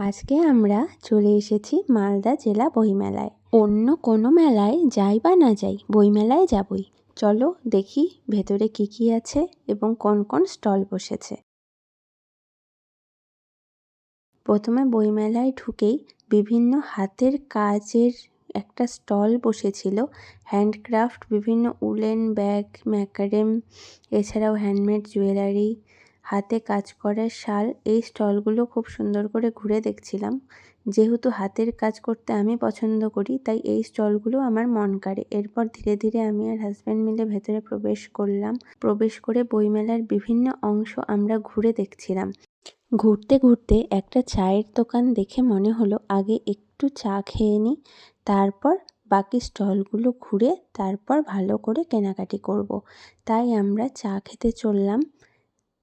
আজকে আমরা চলে এসেছি মালদা জেলা বইমেলায়। অন্য কোনো মেলায় যাই বা না যাই, বইমেলায় যাবই। চলো দেখি ভেতরে কি কি আছে এবং কোন কোন স্টল বসেছে। প্রথমে বইমেলায় ঢুকেই বিভিন্ন হাতের কাজের একটা স্টল বসেছিল। হ্যান্ডক্রাফট, বিভিন্ন উলেন ব্যাগ, ম্যাকারেম, এছাড়াও হ্যান্ডমেড জুয়েলারি, হাতে কাজ করার শাল। এই স্টলগুলো খুব সুন্দর করে ঘুরে দেখছিলাম। যেহেতু হাতের কাজ করতে আমি পছন্দ করি, তাই এই স্টলগুলো আমার মন কাড়ে। এরপর ধীরে ধীরে আমি আর হাজব্যান্ড মিলে ভেতরে প্রবেশ করলাম। প্রবেশ করে বইমেলার বিভিন্ন অংশ আমরা ঘুরে দেখছিলাম। ঘুরতে ঘুরতে একটা চায়ের দোকান দেখে মনে হলো আগে একটু চা খেয়ে নিই, তারপর বাকি স্টলগুলো ঘুরে তারপর ভালো করে কেনাকাটি করব। তাই আমরা চা খেতে চললাম।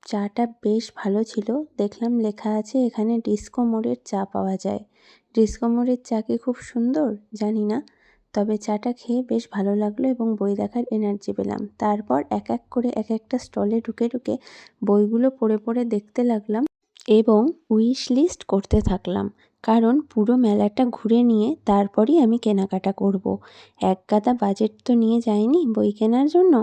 চাটা বেশ ভালো ছিল। দেখলাম লেখা আছে এখানে ডিস্কো মোড়ের চা পাওয়া যায়। ডিস্কো মোড়ের চা কি খুব সুন্দর জানি না, তবে চাটা খেয়ে বেশ ভালো লাগলো এবং বই দেখার এনার্জি পেলাম। তারপর এক এক করে এক একটা স্টলে ঢুকে ঢুকে বইগুলো পড়ে পড়ে দেখতে লাগলাম এবং উইশ লিস্ট করতে থাকলাম, কারণ পুরো মেলাটা ঘুরে নিয়ে তারপরই আমি কেনাকাটা করব। এক গাদা বাজেট তো নিয়ে যাইনি বই কেনার জন্য,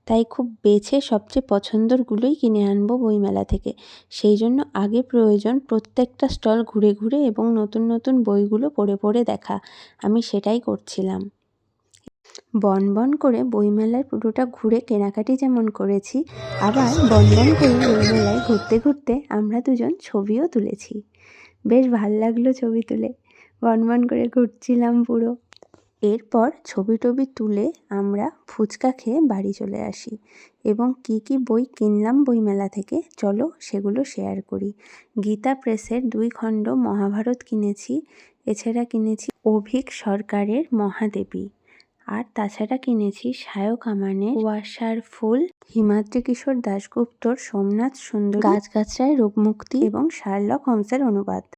তাই খুব বেছে সবচেয়ে পছন্দরগুলোই কিনে আনবো বইমেলা থেকে। সেই জন্য আগে প্রয়োজন প্রত্যেকটা স্টল ঘুরে ঘুরে এবং নতুন নতুন বইগুলো পড়ে পড়ে দেখা। আমি সেটাই করছিলাম। বনবন করে বইমেলায় পুরোটা ঘুরে কেনাকাটি যেমন করেছি, আবার বনবন করে বইমেলায় ঘুরতে ঘুরতে আমরা দুজন ছবিও তুলেছি। বেশ ভাল লাগলো ছবি তুলে। বনবন করে ঘুরছিলাম পুরো। এরপর ছবি টবি তুলে আমরা ফুচকা খেয়ে বাড়ি চলে আসি এবং কি কি বই কিনলাম বইমেলা থেকে চলো সেগুলো শেয়ার করি। গীতা প্রেসের 2 খণ্ড মহাভারত কিনেছি। এছাড়া কিনেছি অভীক সরকারের মহাদেবী। আর তাছাড়া কিনেছি সায়ক আমানের কুয়াশার ফুল, হিমাদ্রি কিশোর দাশগুপ্তর সোমনাথ সুন্দরী, গাছগাছড়ায় রোগমুক্তি এবং শার্লক হোমসের অনুবাদ।